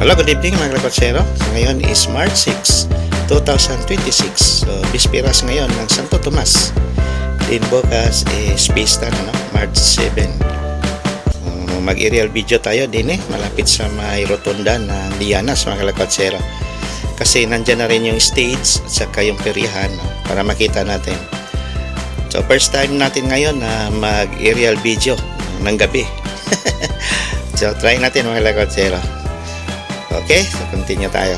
Hello, good evening mga kakotsero. So, ngayon is March 6, 2026. So, bispiras ngayon ng Santo Tomas. Din bukas is pista na, no? March 7. Mag-aerial video tayo din malapit sa may rotunda ng Lianas mga kakotsero. Kasi nandyan na rin yung stage at saka yung peryahan, no? Para makita natin. So, first time natin ngayon na mag-aerial video ng gabi. So, try natin mga kakotsero. Okay, so continue tayo.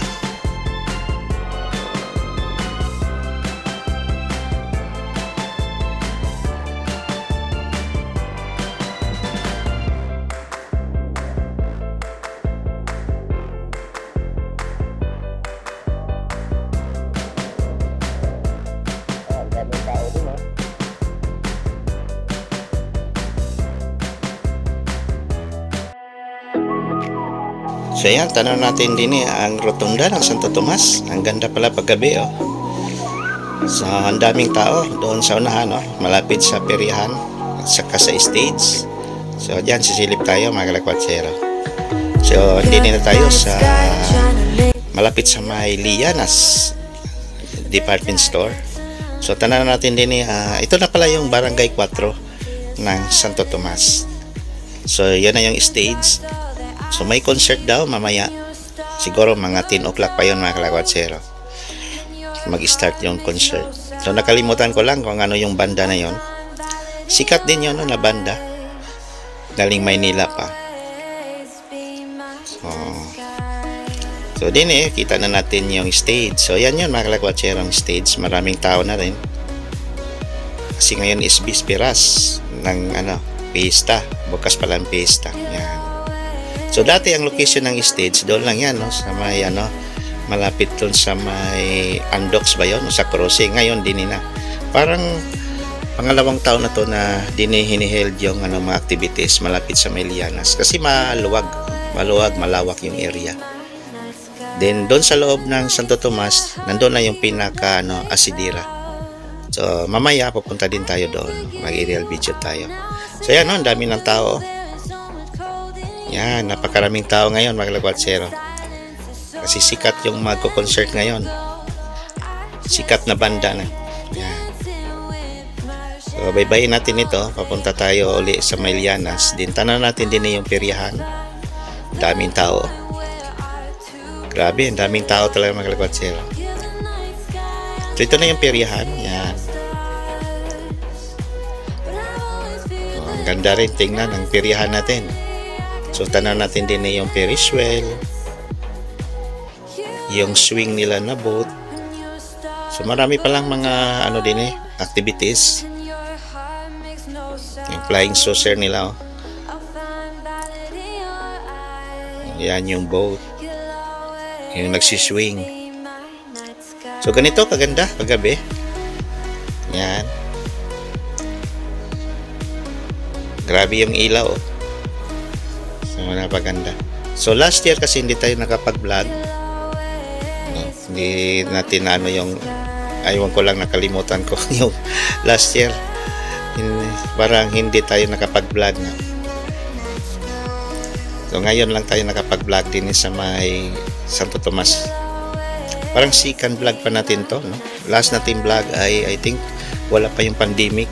So yan, tanaw natin din ang rotunda ng Santo Tomas. Ang ganda pala paggabi, oh. So, ang daming tao doon sa unahan, oh, malapit sa peryahan at saka sa stage. So, diyan sisilip tayo mga kakotsero. So, hindi na tayo sa malapit sa may Lianas department store. So, tanaw natin din ito na pala yung Barangay 4 ng Santo Tomas. So, yan na yung stage. So may concert daw mamaya. Siguro mga 10 o'clock pa yun mga kakotsero. Mag-start yung concert. So nakalimutan ko lang kung ano yung banda na yon. Sikat din yun, no, na banda. Galing Maynila pa. So din kita na natin yung stage. So yan yun mga kakotsero, ang stage. Maraming tao na rin. Kasi ngayon is bisperas ng pista. Bukas pala ang pista. Yan. So dati ang location ng stage doon lang yan, no, sa may malapit doon sa may Andox ba yun, sa crossing. Ngayon din na. Parang pangalawang taon na to na hiniheld yung mga activities malapit sa may Lianas kasi malawak yung area. Then doon sa loob ng Santo Tomas, nandoon na yung pinaka asidira. So mamaya pupunta din tayo doon, mag-aerial video tayo. So yan, no, ang dami ng tao. Yan, napakaraming tao ngayon mga kakotsero. Kasi sikat yung magko-concert ngayon. Sikat na banda na. Yan. So, baybayin natin ito. Papunta tayo uli sa may Lianas. Din tanan natin din yung peryahan. Daming tao. Grabe, ang daming tao talaga mga kakotsero. So, ito na yung peryahan. Yan. So, ang ganda rin tingnan ang peryahan natin. So, tanaw natin din yung Ferris wheel, yung swing nila na boat. So, marami palang mga activities. Yung flying saucer nila, oh. Yan yung boat. Yung nagsiswing. So, ganito kaganda paggabi. Yan. Grabe yung ilaw, oh. Napaganda. So last year kasi hindi tayo nakapag-vlog. Hindi natin yung aywan ko lang, nakalimutan ko yung last year. Parang hindi tayo nakapag-vlog na. So ngayon lang tayo nakapag-vlog din sa may Santo Tomas. Parang second vlog pa natin to, no? Last natin vlog ay I think wala pa yung pandemic.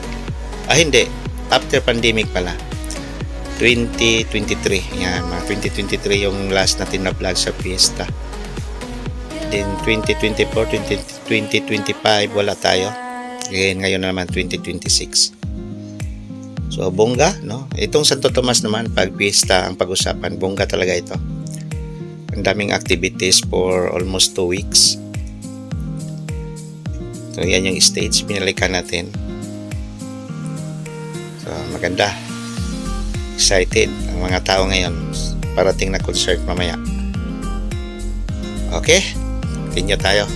Hindi. After pandemic pala. 2023. Yan, mga 2023 yung last natin na vlog sa fiesta. Then 2024, 2025 wala tayo. Ngayon naman 2026. So bongga, no? Itong Santo Tomas naman pag fiesta ang pag-usapan, bongga talaga ito. Ang daming activities for almost 2 weeks. So yan yung stage binalikan natin. So maganda. Excited ang mga tao ngayon parating na concert mamaya. Okay, continue tayo.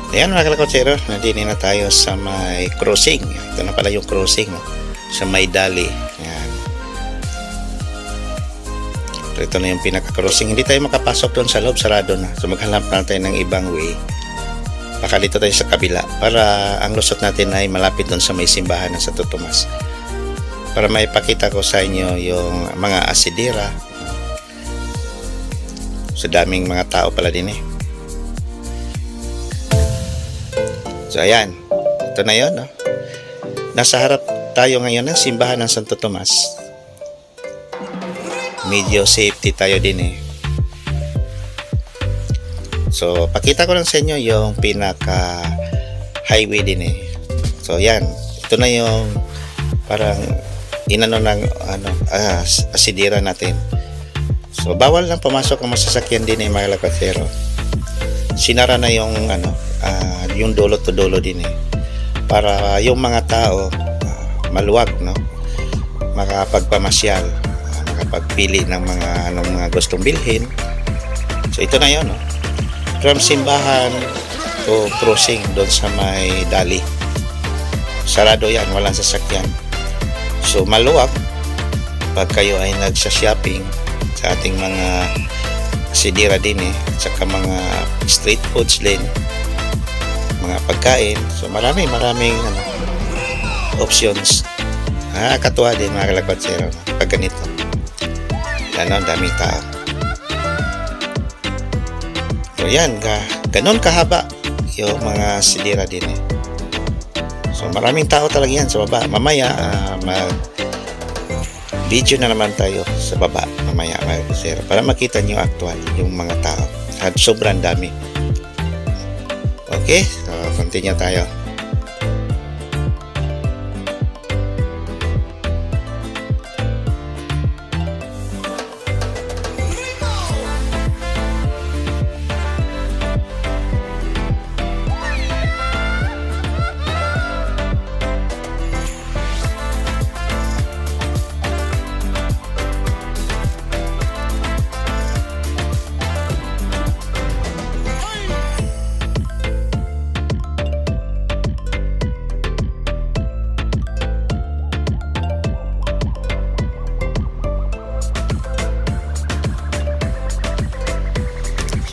Ayan mga kalakotsero, nandini na tayo sa may crossing. Ito na pala yung crossing, no? Sa may Dali. Ayan. So, ito na yung pinaka-crossing. Hindi tayo makapasok doon sa loob, sarado na. So maghanap na tayo ng ibang way. Baka dito tayo sa kabila para ang lusot natin ay malapit doon sa may simbahan ng Santo Tomas. Para maipakita ko sa inyo yung mga asidira. So daming mga tao pala din eh. So ayan, ito na yun, no? Nasa harap tayo ngayon ng simbahan ng Santo Tomas. Medyo safety tayo din eh. So pakita ko lang sa inyo yung pinaka highway din eh. So ayan, ito na yung parang inano ng asidira natin. So bawal lang pumasok ang masasakyan din eh mga kalakotsero. Sinara na yung yung dulo to dulo din eh para yung mga tao maluwag, no, makapagpamasyal, makapagpili ng mga gustong bilhin. So ito na yun, no? From simbahan to crossing doon sa may Dali, sarado yan, walang sasakyan. So maluwag pag kayo ay nagsha-shopping sa ating mga sidira din eh, saka mga street foods din, mga pagkain. So maraming options. Nakakatuwa din mga kalakotsero pag ganito. Yan, daming tao. So yan, ganun kahaba yung mga sidira din eh. So maraming tao talaga yan sa baba. Mamaya mag video na naman tayo sa baba mamaya mga kalakotsero para makita nyo actual yung mga tao at sobrang dami. Okay, so continue tayo.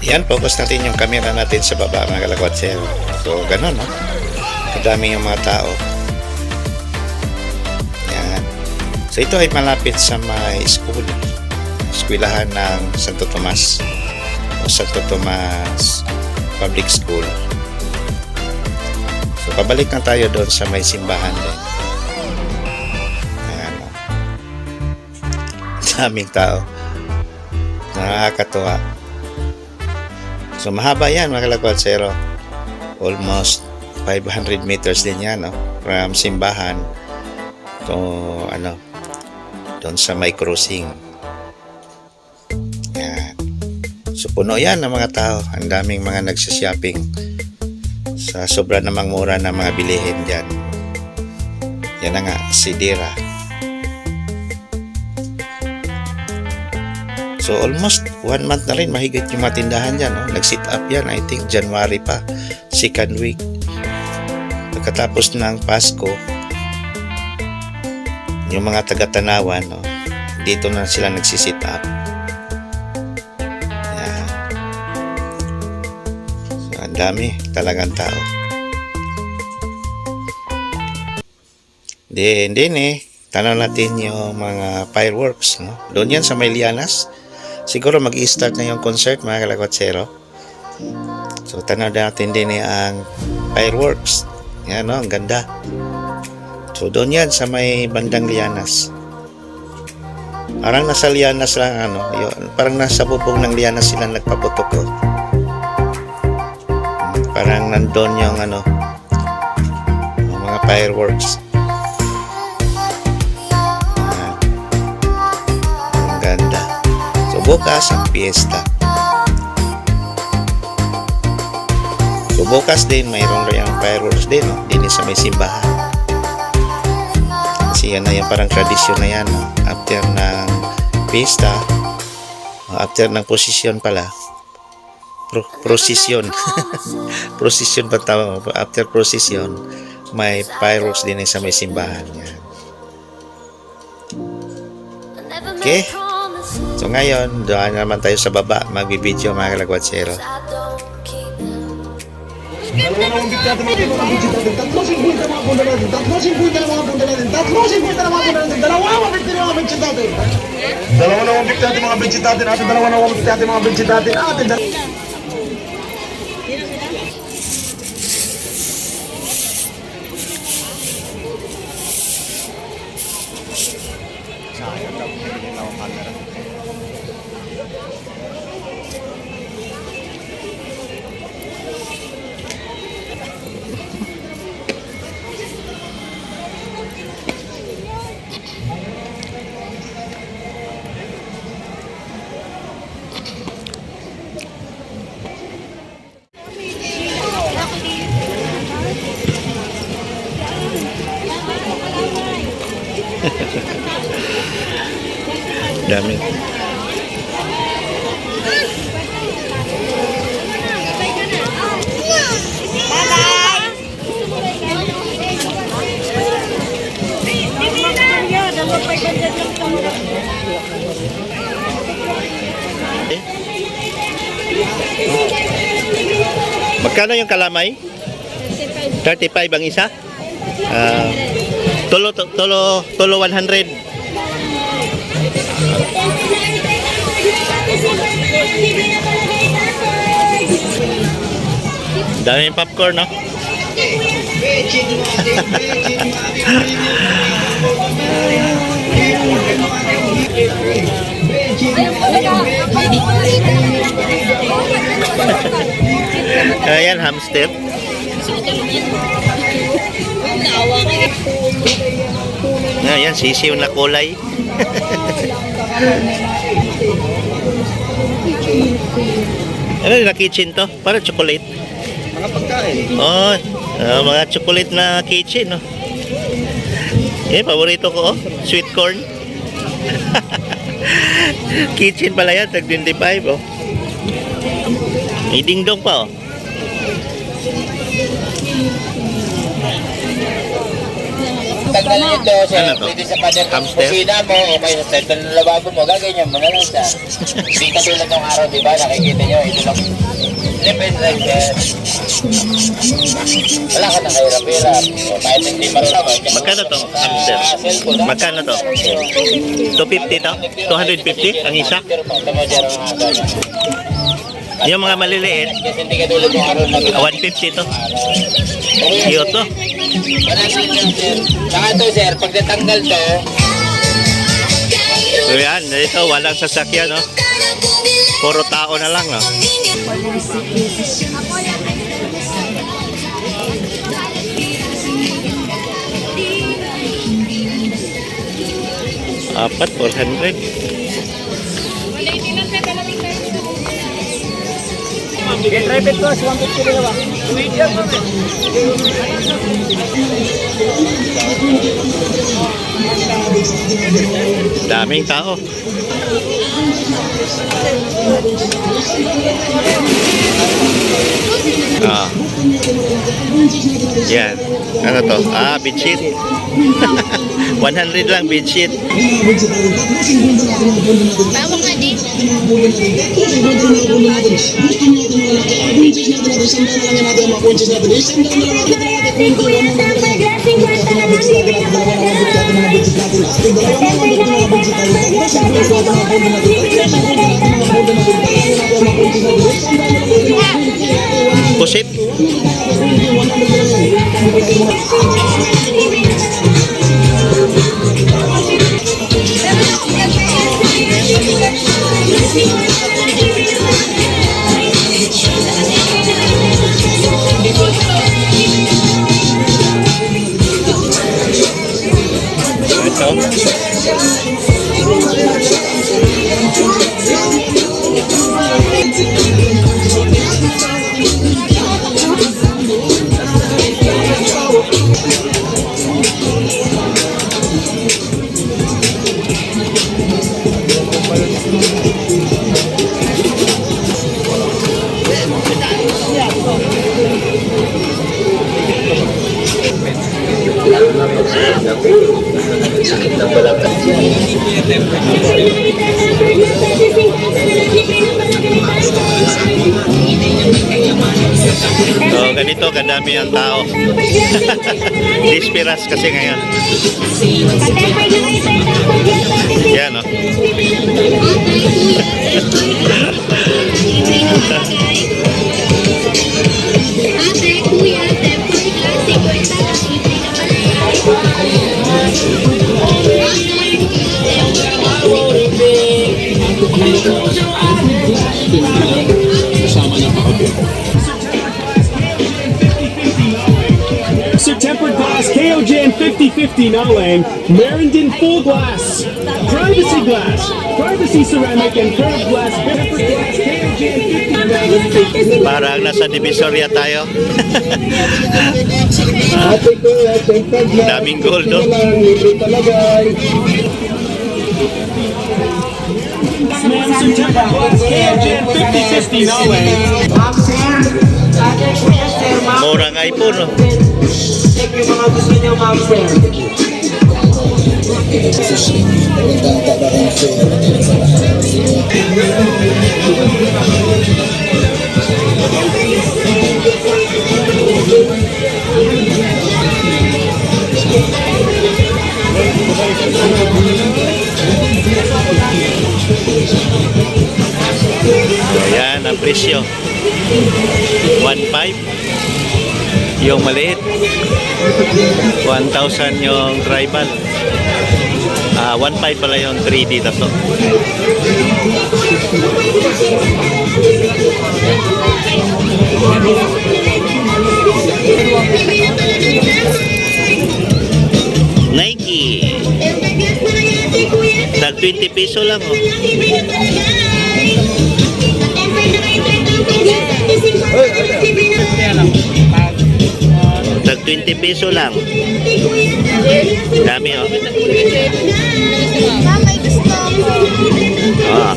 Yan, focus natin yung camera natin sa baba mga kalakotsero. So, ganun, no? Kadami yung mga tao. Yan. So, ito ay malapit sa may school. Eskwelahan ng Santo Tomas. O Santo Tomas Public School. So, pabalik na tayo doon sa may simbahan din. Ayan, no? Daming tao. Nakakatuwa. So mahaba yan mga kalakotsero. Almost 500 meters din yan, no? From simbahan to doon sa may crossing. Yan. So puno yan ng mga tao. Ang daming mga nagsashopping sa sobra namang mura na mga bilihin dyan. Yan na nga, sidira. So almost 1 month na rin mahigit yung mga tindahan dyan, no? Nag-sit up yan, I think January pa, second week. Pagkatapos ng Pasko, yung mga taga-Tanawan, no? Dito na sila nagsisit up. Yan. So ang dami talagang tao. Then tanaw natin yung mga fireworks, no? Doon yan sa may Lianas. Siguro mag-i-start na yung concert mga kalakotsero. So tanaw natin din ang fireworks. Yan, no? Ang ganda. So doon yan sa may bandang Lianas. Parang nasa Lianas lang, parang nasa bubong ng Lianas sila nagpaputok ko. Parang nandun yung yung mga fireworks. Yan. Ang ganda. Bukas ang piyesta. So bukas din mayroon rin ang fireworks din, no? Din sa may simbahan. Kasi yan na yung parang tradisyon na yan, no? After ng piyesta, after ng posisyon pala, Procession. Procession ba tawag? After procession, may pyros din sa may simbahan. Yan. Okay. So ngayon, doon naman tayo sa baba. Magbibideo mga kalagwatsero. Dalawang bigyan natin mga bigyan natin. 350 mga punta natin. 350 na mga punta natin. 350 na mga punta natin. Dalawang bigyan mga bigyan natin. Dalawa na mga bigyan natin mga bigyan natin. Atin dalawa na mga bigyan natin mga bigyan natin. Atin dalawa. Dami. Magkano yung kalamay? 35 ang isa? Tulo 100. Daming popcorn, no? Ayan, hamster. Ayan, sisiw na kulay. Ano na kitchen to? Para chocolate. Mga pagkain. Oh, mga chocolate na kitchen, no? Paborito ko, oh. Sweet corn. Kitchen pala yan, tag 25, oh. May dingdong pa, oh. Tanggalin ito, sir. Ano to? Pwede sa pader ng Hamster? kusina mo o kaya sa tent ng lababo mo. Gaganyan mo na lang siya. Hindi katulad ng araw, di ba? Nakikita nyo, ito lang. Depende lang, sir. Wala ka nang kahirap-hirap. O kahit hindi marunong. Magkano to, hamster? Cellphone, ha? Magkano to? 250 to? 250 ang isa? Pero pang tamadyar ang aga niya. Yung mga maliliit, Kasi hindi katulad ng araw na 150 to. Cute to. Managin lang, sir. Saka ito, sir, pag natanggal to, So yan, ito walang sasakyan, no? Puro tao na lang, no? Apat, 400. Get rabbit ko, 150 rin ba? Daming tao. Ah. Yan. Ano to? Bedsheet. 100 lang bedsheet. Bawa nga din. Pusit. Ito. Sakit ng balakang. So, ganito kadami ang tao. Disperas kasi ngayon. Yan, no? Sir Tempered Glass, KOJN 5050 Nalang, Merendon Full Glass, Privacy Glass, Privacy Ceramic and Curved Glass, Tempered Glass, KOJN 5050 Parang nasa Divisoria tayo. Ate ko, tempered glass. Daming gold, no? Libre palagay. Ma'am, Sir Tempered Glass, KOJN 5050 Nalang. Ma'am sir, ate kuya sir, ma'am. Murang iPhone, no? Check yung mga gusto niyo, ma'am sir. Ayan ang presyo. 1.5 yung maliit. 1,000 yung tribal. 1.5 pala yung 3D na to. Nike. Tag 20 peso lang, oh. Tag 20 peso lang. Dami, oh. Mama, gusto ko. Ah.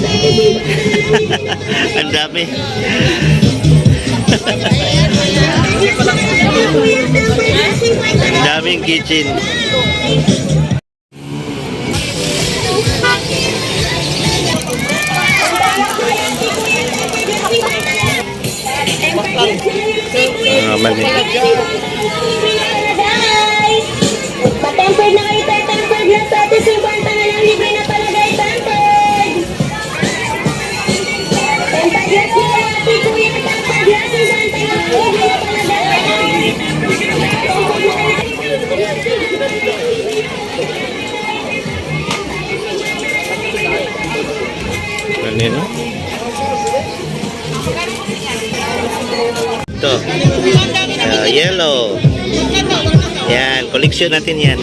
Ang dami. Ang daming kitchen. Mali. Patempered na kayo, tempered na sa atin, 50 na lang, libre na palagay, tempered. Tempered glass na ate kuya, tempered glass, 50 na lang, libre na palagay. Ano, no? Ito. Yellow. Yan, koleksyon natin yan.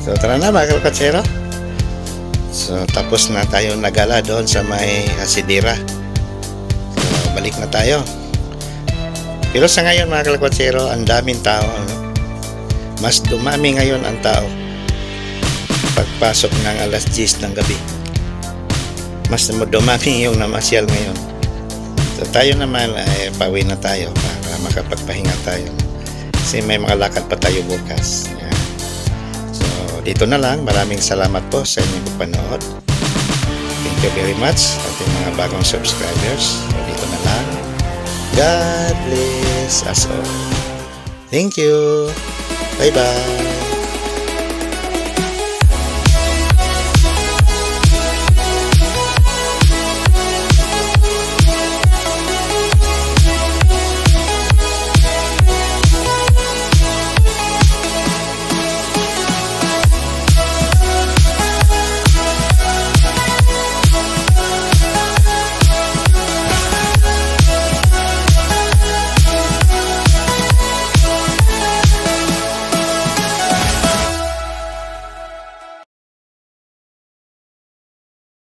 So tara na mga kalkatsero. So tapos na tayo nagala doon sa may Asidira. So balik na tayo. Pero sa ngayon mga kalkatsero, ang daming tao. Ano? Mas dumami ngayon ang tao pagpasok ng alas 10 ng gabi. Mas dumami yung namasyal ngayon. So tayo naman ay pauwi na tayo para makapagpahinga tayo. Kasi may mga lakad pa tayo bukas. Yan. So dito na lang. Maraming salamat po sa inyong panood. Thank you very much sa ating mga bagong subscribers. So dito na lang. God bless us all. Thank you. Bye bye.